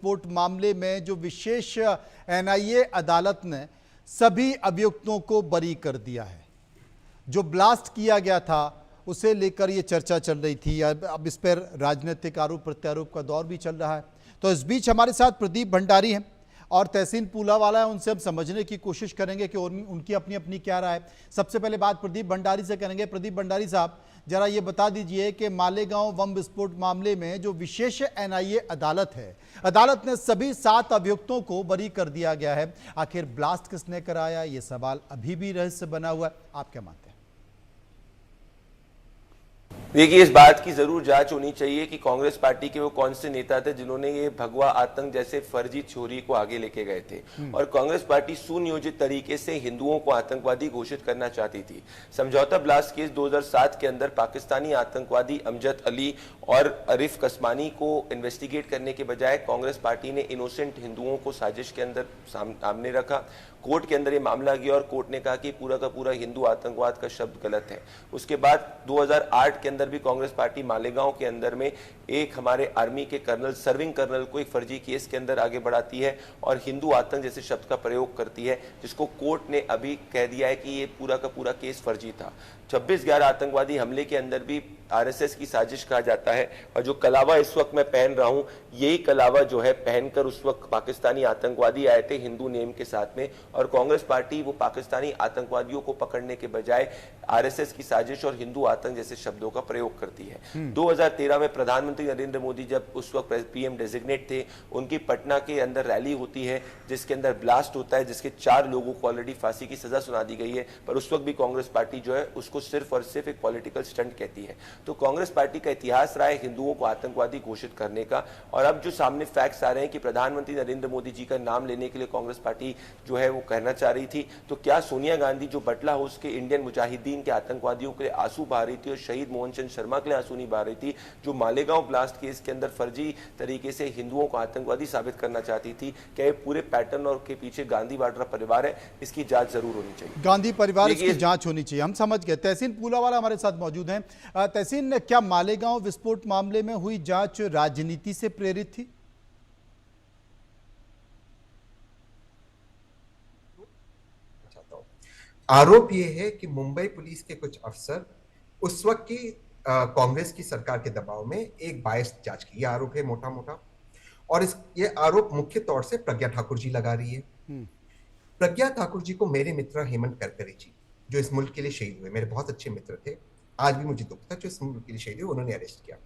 विस्फोट मामले में जो विशेष एनआईए अदालत ने सभी अभियुक्तों को बरी कर दिया है। जो ब्लास्ट किया गया था उसे लेकर ये चर्चा चल रही थी। अब इस पर राजनीतिक आरोप प्रत्यारोप का दौर भी चल रहा है। तो इस बीच हमारे साथ प्रदीप भंडारी हैं और तहसीन पूलावाला है। उनसे हम समझने की कोशिश करेंगे कि उनकी अपनी अपनी क्या राय है। सबसे पहले बात प्रदीप भंडारी से करेंगे। प्रदीप भंडारी साहब, जरा ये बता दीजिए कि मालेगांव बम विस्फोट मामले में जो विशेष एनआईए अदालत है, अदालत ने सभी 7 अभियुक्तों को बरी कर दिया गया है। आखिर ब्लास्ट किसने कराया, ये सवाल अभी भी रहस्य बना हुआ है। आप क्या मानते हैं? देखिए, इस बात की जरूर जांच होनी चाहिए कि कांग्रेस पार्टी के वो कौन से नेता थे जिन्होंने ये भगवा आतंक जैसे फर्जी थ्योरी को आगे लेके गए थे। और कांग्रेस पार्टी सुनियोजित तरीके से हिंदुओं को आतंकवादी घोषित करना चाहती थी। समझौता ब्लास्ट केस 2007 के अंदर पाकिस्तानी आतंकवादी अमजद अली और अरिफ कस्मानी को इन्वेस्टिगेट करने के बजाय कांग्रेस पार्टी ने इनोसेंट हिंदुओं को साजिश के अंदर सामने रखा। कोर्ट के अंदर ये मामला गया और कोर्ट ने कहा कि पूरा का पूरा हिंदू आतंकवाद का शब्द गलत है। उसके बाद 2008 के अंदर भी कांग्रेस पार्टी मालेगांव के अंदर में एक हमारे आर्मी के कर्नल, सर्विंग कर्नल को एक फर्जी केस के अंदर आगे बढ़ाती है और हिंदू आतंक जैसे शब्द का प्रयोग करती है, जिसको कोर्ट ने अभी कह दिया है कि ये पूरा का पूरा केस फर्जी था। 26/11 आतंकवादी हमले के अंदर भी आरएसएस की साजिश कहा जाता है। और जो कलावा इस वक्त मैं पहन रहा हूं, यही कलावा जो है पहनकर उस वक्त पाकिस्तानी आतंकवादी आए थे हिंदू नेम के साथ में। और कांग्रेस पार्टी वो पाकिस्तानी आतंकवादियों को पकड़ने के बजाय आरएसएस की साजिश और हिंदू आतंक जैसे शब्दों का प्रयोग करती है। 2013 में प्रधानमंत्री नरेंद्र मोदी जब उस वक्त पीएम डेजिग्नेट थे, उनकी पटना के अंदर रैली होती है जिसके अंदर ब्लास्ट होता है, जिसके 4 लोगों को ऑलरेडी फांसी की सजा सुना दी गई है। पर उस वक्त भी कांग्रेस पार्टी जो है उसको सिर्फ और सिर्फ एक पॉलिटिकल स्टंट कहती है। तो कांग्रेस पार्टी का इतिहास रहा है हिंदुओं को आतंकवादी घोषित करने का। और अब जो सामने फैक्ट्स आ रहे हैं कि प्रधानमंत्री नरेंद्र मोदी जी का नाम लेने के लिए कांग्रेस पार्टी जो है वो कहना चाह रही थी, तो क्या सोनिया गांधी जो बटला हाउस के इंडियन मुजाहिदीन के आतंकवादियों के लिए आंसू बहा रही थी और शहीद मोहन चंद शर्मा के लिए आंसू नहीं बहा रही थी, जो मालेगांव ब्लास्ट केस के अंदर फर्जी तरीके से हिंदुओं को आतंकवादी साबित करना चाहती थी? क्या ये पूरे पैटर्न और के पीछे गांधी वाड्रा परिवार है? इसकी जांच जरूर होनी चाहिए। गांधी परिवार की जांच होनी चाहिए, हम समझ गए। तहसीन पूलावाला हमारे साथ मौजूद हैं। तहसीन, क्या मालेगांव विस्फोट मामले में हुई जांच राजनीति से प्रेरित थी? आरोप यह है कि मुंबई पुलिस के कुछ अफसर उस वक्त की कांग्रेस की सरकार के दबाव में एक बायस जांच की, यह आरोप है मोटा मोटा। और ये आरोप मुख्य तौर से प्रज्ञा ठाकुर जी लगा रही है। प्रज्ञा ठाकुर जी को मेरे मित्र हेमंत करकरे जी, जो इस मुल्क के लिए शहीद हुए, मेरे बहुत अच्छे मित्र थे, आज भी मुझे दुख था, जो इस मुल्क के लिए शहीद हुए, उन्होंने अरेस्ट किया।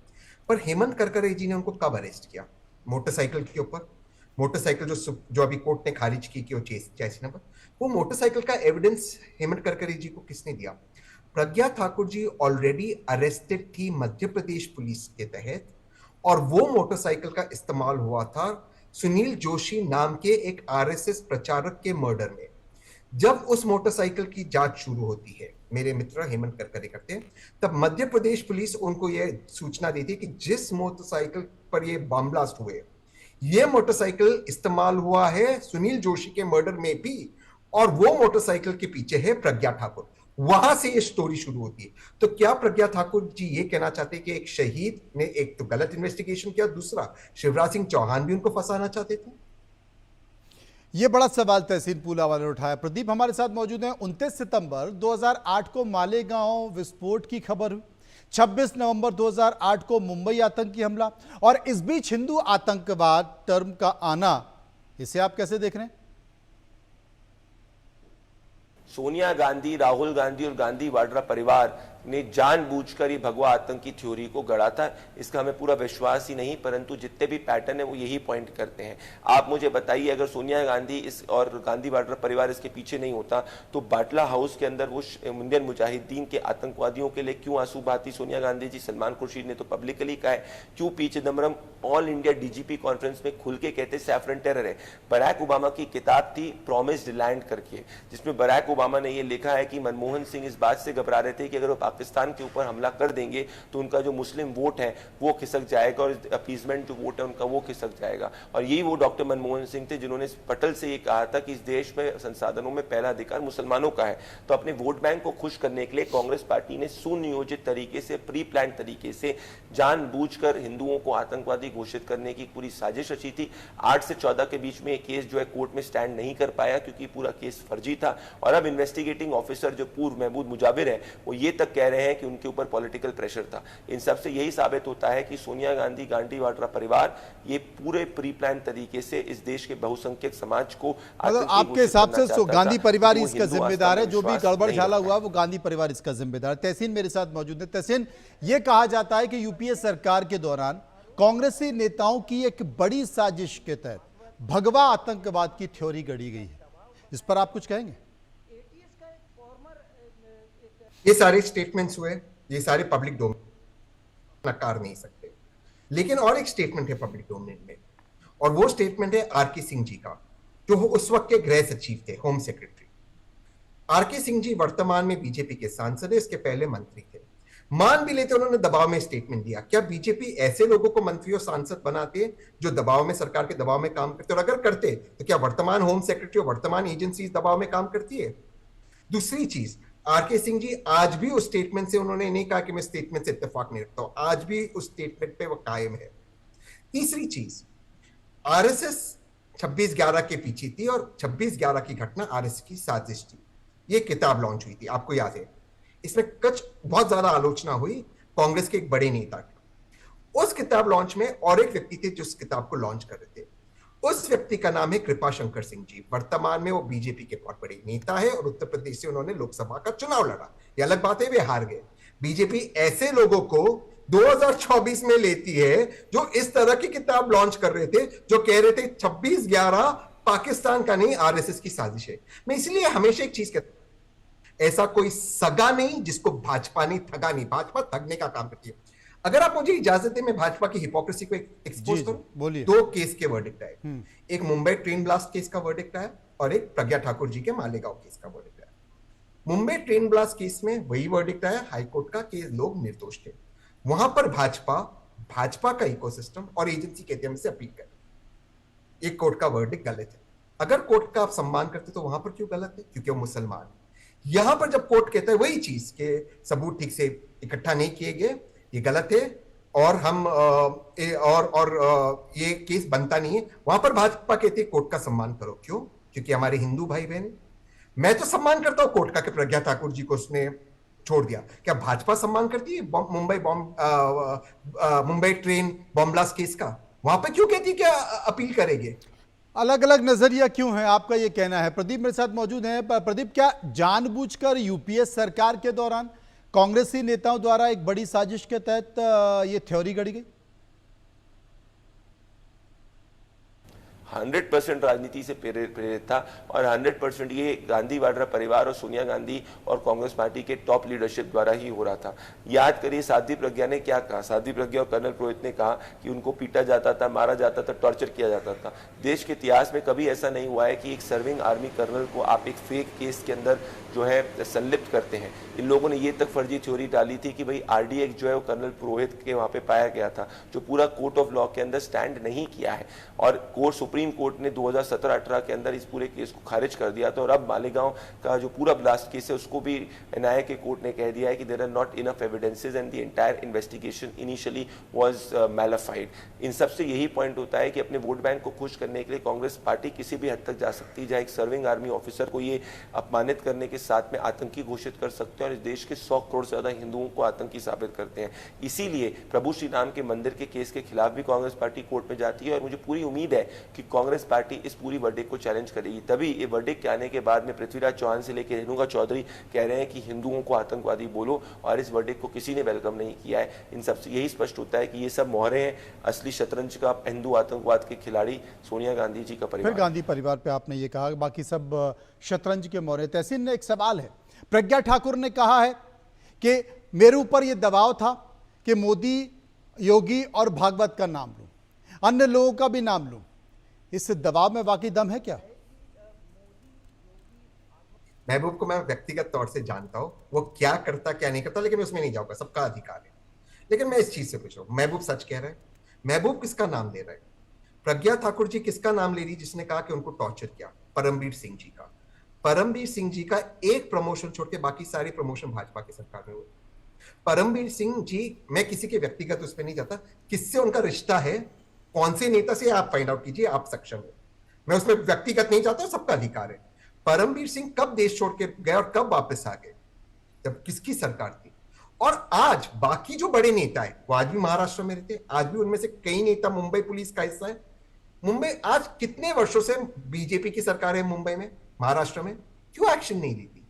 पर हेमंत करकरे जी ने उनको कब अरेस्ट किया? मोटरसाइकिल के ऊपर। मोटरसाइकिल जो अभी कोर्ट ने खारिज की कि वो चेसी नंबर, वो मोटरसाइकिल का एविडेंस हेमंत करकरे जी को किसने दिया? प्रज्ञा ठाकुर जी ऑलरेडी अरेस्टेड थी मध्य प्रदेश पुलिस के तहत, और वो मोटरसाइकिल का इस्तेमाल हुआ था सुनील जोशी नाम के एक आरएसएस प्रचारक के मर्डर में। जब उस मोटरसाइकिल की जांच शुरू होती है, मेरे मित्र हेमंत करकरे करते हैं, तब मध्य प्रदेश पुलिस उनको यह सूचना देती है कि जिस मोटरसाइकिल पर ये बम ब्लास्ट हुए, ये मोटरसाइकिल इस्तेमाल हुआ है सुनील जोशी के मर्डर में भी, और वो मोटरसाइकिल के पीछे है प्रज्ञा ठाकुर। वहां से ये स्टोरी शुरू होती है। तो क्या प्रज्ञा ठाकुर जी ये कहना चाहते हैं कि एक शहीद ने एक तो गलत इन्वेस्टिगेशन किया, दूसरा शिवराज सिंह चौहान भी उनको फंसाना चाहते थे? ये बड़ा सवाल तहसीन पूलावाला ने उठाया। प्रदीप हमारे साथ मौजूद हैं। 29 सितंबर 2008 को मालेगांव विस्फोट की खबर हुई। 26 नवंबर 2008 को मुंबई आतंकी हमला, और इस बीच हिंदू आतंकवाद टर्म का आना, इसे आप कैसे देख रहे हैं? सोनिया गांधी, राहुल गांधी और गांधी वाड्रा परिवार ने जानबूझकर ये भगवा आतंक की थ्योरी को गढ़ा था, इसका हमें पूरा विश्वास ही नहीं, परंतु जितने भी पैटर्न है वो यही पॉइंट करते हैं। आप मुझे बताइए, अगर सोनिया गांधी इस और गांधी वाड्रा परिवार इसके पीछे नहीं होता, तो बाटला हाउस के अंदर वो इंडियन मुजाहिदीन के आतंकवादियों के लिए क्यों आंसू बहाती सोनिया गांधी जी? सलमान खुर्शीद ने तो पब्लिकली कहा है। क्यों P Chidambaram all India DGP conference में खुल के कहते सैफरन टेरर है? बराक ओबामा की किताब थी प्रॉमिस्ड लैंड करके, जिसमें बराक ओबामा ने यह लिखा है कि मनमोहन सिंह इस बात से घबरा रहे थे कि अगर वो पाकिस्तान के ऊपर हमला कर देंगे तो उनका जो मुस्लिम वोट है वो खिसक जाएगा और अपीजमेंट जो वोट है उनका वो खिसक जाएगा। और यही वो डॉक्टर मनमोहन सिंह थे जिन्होंने पटल से ये कहा था कि इस देश में संसाधनों में पहला अधिकार मुसलमानों का है। तो अपने वोट बैंक को खुश करने के लिए कांग्रेस पार्टी ने सुनियोजित तरीके से, प्री प्लान तरीके से जानबूझकर हिंदुओं को आतंकवादी घोषित करने की पूरी साजिश रची थी। 8 से 14 के बीच में ये केस जो है कोर्ट में स्टैंड नहीं कर पाया क्योंकि पूरा केस फर्जी था। और अब इन्वेस्टिगेटिंग ऑफिसर जो पूर्व महमूद मुजाविर है वो ये तक कह रहे हैं कि उनके ऊपर पॉलिटिकल प्रेशर था। इन सब से यही साबित होता है कि सोनिया गांधी, गांधी वाड्रा परिवार ये पूरे प्री प्लान तरीके से इस देश के बहुसंख्यक समाज को मतलब आपके हिसाब से गांधी परिवार इसका जिम्मेदार है, जो भी गड़बड़ झाला हुआ वो गांधी परिवार इसका जिम्मेदार। तहसीन मेरे साथ मौजूद है। तहसीन, ये कहा जाता है कि यूपीए सरकार के दौरान कांग्रेसी नेताओं की एक बड़ी साजिश के तहत भगवा आतंकवाद की थ्योरी गढ़ी गई है, इस पर आप कुछ कहेंगे? ये सारे स्टेटमेंट्स हुए, ये सारे पब्लिक डोमेन नकार नहीं सकते, लेकिन और एक स्टेटमेंट है पब्लिक डोमेन में, और वो स्टेटमेंट है आरके सिंह जी का, जो उस वक्त के गृह सचिव थे, home secretary. R K Singh ji वर्तमान में बीजेपी के सांसद है, इसके पहले मंत्री थे। मान भी लेते उन्होंने दबाव में स्टेटमेंट दिया, क्या बीजेपी ऐसे लोगों को मंत्री और सांसद बनाते जो दबाव में, सरकार के दबाव में काम करते? और अगर करते तो क्या वर्तमान होम सेक्रेटरी और वर्तमान एजेंसी दबाव में काम करती है? दूसरी चीज, आरके सिंह जी आज भी उस स्टेटमेंट से, उन्होंने नहीं कहा कि मैं स्टेटमेंट से इत्तेफाक नहीं रखता हूं, आज भी उस स्टेटमेंट पे वो कायम है। तीसरी चीज, आरएसएस 26/11 के पीछे थी और 26/11 की घटना आरएसएस की साजिश थी। ये किताब लॉन्च हुई थी, आपको याद है? इसमें बहुत ज्यादा आलोचना हुई कांग्रेस के एक बड़े नेता की। उस किताब लॉन्च में और एक व्यक्ति थे जो उस किताब को लॉन्च कर रहे थे। उस व्यक्ति का नाम है कृपाशंकर सिंह जी। वर्तमान में वो बीजेपी के बहुत बड़े नेता है और उत्तर प्रदेश से उन्होंने लोकसभा का चुनाव लड़ा। ये अलग बात है, वे हार गए। बीजेपी ऐसे लोगों को 2024 में लेती है जो इस तरह की किताब लॉन्च कर रहे थे, जो कह रहे थे 26/11 पाकिस्तान का नहीं, आरएसएस की साजिश है। मैं इसलिए हमेशा एक चीज कहता हूं, ऐसा कोई सगा नहीं जिसको भाजपा नहीं ठगा नहीं। भाजपा ठगने का काम करती है। अगर आप मुझे इजाजत दें, मैं भाजपा की हिपोक्रेसी को एक्सपोज करूं। बोलिए। 2 केस के वर्डिक्ट आए, एक मुंबई ट्रेन ब्लास्ट केस का वर्डिक्ट आया और एक प्रज्ञा ठाकुर जी के मालेगांव केस का वर्डिक्ट आया। मुंबई ट्रेन ब्लास्ट केस में वही वर्डिक्ट आया हाईकोर्ट का कि लोग निर्दोष थे। वहां पर भाजपा का इकोसिस्टम और एजेंसी कहते हैं हमसे अपील करें। एक कोर्ट का वर्डिक्ट गलत है। अगर कोर्ट का आप सम्मान करते तो वहां पर क्यों गलत है? क्योंकि वो मुसलमान है। यहां पर जब कोर्ट कहता है वही चीज के सबूत ठीक से इकट्ठा नहीं किए गए, ये गलत है और हम ये केस बनता नहीं है, वहां पर भाजपा कहती है कोर्ट का सम्मान करो। क्यों? क्योंकि हमारे हिंदू भाई बहन। मैं तो सम्मान करता हूं कोर्ट का कि प्रज्ञा ठाकुर जी को उसने छोड़ दिया। क्या भाजपा सम्मान करती है Mumbai train bomb blast case का? वहां पर क्यों कहती है क्या अपील करेंगे? अलग अलग नजरिया क्यों है, आपका ये कहना है। प्रदीप मेरे साथ मौजूद हैं। प्रदीप, क्या जानबूझकर यूपीए सरकार के दौरान कांग्रेसी नेताओं द्वारा एक बड़ी साजिश के तहत ये थ्योरी गढ़ी गई? 100% राजनीति से प्रेरित था और 100% ये गांधी वाड्रा परिवार और सोनिया गांधी और कांग्रेस पार्टी के टॉप लीडरशिप द्वारा ही हो रहा था। याद करिए साध्वी प्रज्ञा ने क्या कहा। साध्वी प्रज्ञा और कर्नल पुरोहित ने कहा कि उनको पीटा जाता था, मारा जाता था, टॉर्चर किया जाता था। देश के इतिहास में कभी ऐसा नहीं हुआ है कि एक सर्विंग आर्मी कर्नल को आप एक फेक केस के अंदर जो है संलिप्त करते हैं। इन लोगों ने ये तक फर्जी थ्योरी डाली थी कि भाई आरडीएक्स जो है वो कर्नल पुरोहित के वहां पे पाया गया था, जो पूरा कोर्ट ऑफ लॉ के अंदर स्टैंड नहीं किया है। और सुप्रीम कोर्ट ने 2017-18 के अंदर इस पूरे केस को खारिज कर दिया था। और अब मालेगांव का जो पूरा ब्लास्ट केस है उसको भी एनआईए के कोर्ट ने कह दिया है कि there are not enough evidences and the entire investigation initially was malafide. इन सब से यही पॉइंट होता है कि अपने वोट बैंक को खुश करने के लिए कांग्रेस पार्टी किसी भी हद तक जा सकती है, जहां एक सर्विंग आर्मी ऑफिसर को ये अपमानित करने के साथ में आतंकी घोषित कर सकते हैं और इस देश के 100 करोड़ से ज्यादा हिंदुओं को आतंकी साबित करते हैं। इसीलिए प्रभु श्री राम के मंदिर के केस के खिलाफ भी कांग्रेस पार्टी कोर्ट में जाती है और मुझे पूरी उम्मीद है कि कांग्रेस पार्टी इस पूरी वर्डिक्ट को चैलेंज करेगी। तभी ये वर्डिक्ट के आने के बाद में पृथ्वीराज चौहान से लेकर रेणुका चौधरी कह रहे हैं कि हिंदुओं को आतंकवादी बोलो, और इस वर्डिक्ट को किसी ने वेलकम नहीं किया है। इन सबसे यही स्पष्ट होता है कि ये सब मोहरे हैं असली शतरंज का हिंदू आतंकवाद के खिलाड़ी सोनिया गांधी जी का परिवार। फिर गांधी परिवार पे आपने ये कहा, बाकी सब शतरंज के मोहरे। तहसीन ने एक सवाल है, प्रज्ञा ठाकुर ने कहा है कि मेरे ऊपर यह दबाव था कि मोदी, योगी और भागवत का नाम लूं, अन्य लोगों का भी नाम लूं। इस दबाव में वाकई दम है क्या? महबूब को मैं व्यक्तिगत तौर से जानता हूं, वो क्या करता क्या नहीं करता, लेकिन मैं उसमें नहीं जाऊंगा, सबका अधिकार है। लेकिन मैं इस चीज से पूछ रहा हूं, महबूब सच कह रहा है? महबूब किसका नाम ले रहा है? प्रज्ञा ठाकुर जी किसका नाम ले रही, जिसने कहा कि उनको टॉर्चर किया? परमबीर सिंह जी का। परमबीर सिंह जी का एक प्रमोशन छोड़ के बाकी सारी प्रमोशन भाजपा की सरकार में हुई। परमबीर सिंह जी, मैं किसी के व्यक्तिगत उस पर नहीं जाता, किससे उनका रिश्ता है, कौन से नेता से, आप फाइंड आउट कीजिए, आप सक्षम है। मैं उसमें व्यक्तिगत नहीं जाता, सबका अधिकार है। परमबीर सिंह कब देश छोड़ के गए और कब वापस आ गए? जब किसकी सरकार थी? और आज बाकी जो बड़े नेता है वो आज भी महाराष्ट्र में रहते हैं, आज भी उनमें से कई नेता मुंबई पुलिस का हिस्सा है। मुंबई आज कितने वर्षों से बीजेपी की सरकार है मुंबई में, महाराष्ट्र में, क्यों एक्शन नहीं लेती?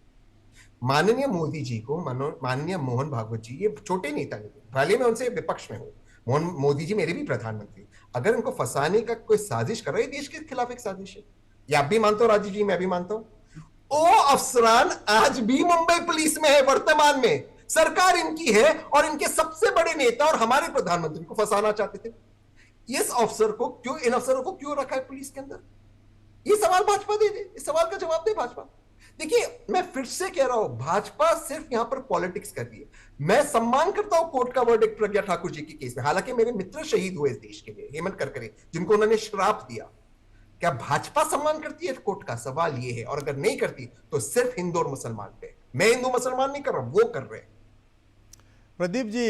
माननीय मोदी जी को, माननीय मोहन भागवत जी, ये छोटे नेता नहीं, भले मैं उनसे विपक्ष में हूं, मोदी जी मेरे भी प्रधानमंत्री, अगर उनको फंसाने का कोई साजिश कर रहा है, देश के खिलाफ एक साजिश है, ये आप भी मानते हो राजीव जी, मैं भी मानता हूं। ओ अफसरान आज भी मुंबई पुलिस में है, वर्तमान में सरकार इनकी है, और इनके सबसे बड़े नेता और हमारे प्रधानमंत्री को फंसाना चाहते थे। इस अफसर को क्यों, इन अफसरों को क्यों रखा है पुलिस के अंदर? ये सवाल भाजपा दे दे, इस सवाल का जवाब दे भाजपा। देखिए, मैं फिर से कह रहा हूं, भाजपा सिर्फ यहां पर पॉलिटिक्स कर रही है। मैं सम्मान करता हूं कोर्ट का वर्डिक्ट प्रज्ञा ठाकुर जी के केस में, हालांकि मेरे मित्र शहीद हुए इस देश के लिए, हेमंत करकरे, जिनको उन्होंने श्राप दिया। क्या भाजपा सम्मान करती है कोर्ट का? सवाल यह है, और अगर नहीं करती तो सिर्फ हिंदू और मुसलमान पे। मैं हिंदू मुसलमान नहीं कर रहा, वो कर रहे हैं। प्रदीप जी,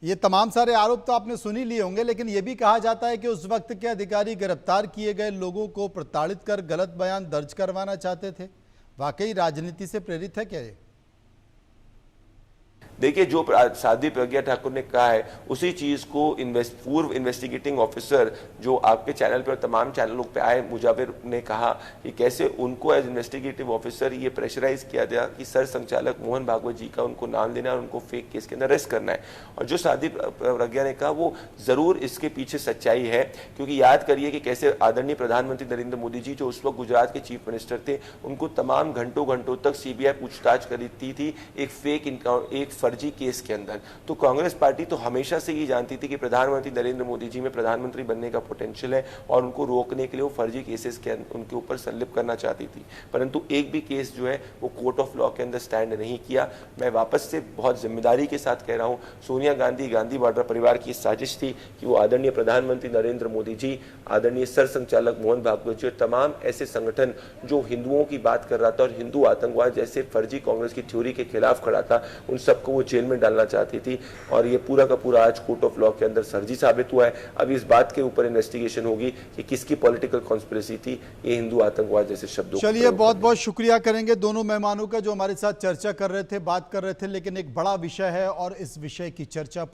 ये तमाम सारे आरोप तो आपने सुन ही लिए होंगे, लेकिन यह भी कहा जाता है कि उस वक्त के अधिकारी गिरफ्तार किए गए लोगों को प्रताड़ित कर गलत बयान दर्ज करवाना चाहते थे। वाकई राजनीति से प्रेरित है क्या ये? देखिए, जो साध्वी प्रज्ञा ठाकुर ने कहा है उसी चीज को पूर्व इन्वेस्टिगेटिंग ऑफिसर जो आपके चैनल पर और तमाम चैनलों पे आए, मुजाविर ने कहा कि कैसे उनको एज इन्वेस्टिगेटिव ऑफिसर ये प्रेशराइज किया गया कि सर संचालक मोहन भागवत जी का उनको नाम लेना और उनको फेक केस के अंदर अरेस्ट करना है। और जो साध्वी प्रज्ञा ने कहा वो जरूर इसके पीछे सच्चाई है, क्योंकि याद करिए कि कैसे आदरणीय प्रधानमंत्री नरेंद्र मोदी जी, जो उस वक्त गुजरात के चीफ मिनिस्टर थे, उनको तमाम घंटों तक सीबीआई पूछताछ करती थी एक फर्जी केस के अंदर। तो कांग्रेस पार्टी तो हमेशा से ये जानती थी कि प्रधानमंत्री नरेंद्र मोदी जी में प्रधानमंत्री बनने का पोटेंशियल है, और उनको रोकने के लिए वो फर्जी केसेस के उनके ऊपर संलिप्त करना चाहती थी। परंतु एक भी केस जो है वो कोर्ट ऑफ लॉ के अंदर स्टैंड नहीं किया। मैं वापस से बहुत जिम्मेदारी के साथ कह रहा हूं, सोनिया गांधी, गांधी वाड्रा परिवार की साजिश थी कि वो आदरणीय प्रधानमंत्री नरेंद्र मोदी जी, आदरणीय सर संचालक मोहन भागवत जी और तमाम ऐसे संगठन जो हिंदुओं की बात कर रहा था और हिंदू आतंकवाद जैसे फर्जी कांग्रेस की थ्योरी के खिलाफ खड़ा था, उन सबको वो जेल में डालना चाहती थी। और ये पूरा का पूरा आज कोर्ट ऑफ लॉ के अंदर फर्जी साबित हुआ है। अब इस बात के ऊपर इन्वेस्टिगेशन होगी कि किसकी पॉलिटिकल कॉन्स्पिरेसी थी ये हिंदू आतंकवाद जैसे शब्दों। चलिए, बहुत बहुत शुक्रिया करेंगे दोनों मेहमानों का जो हमारे साथ चर्चा कर रहे थे, बात कर रहे थे, लेकिन एक बड़ा विषय है और इस विषय की चर्चा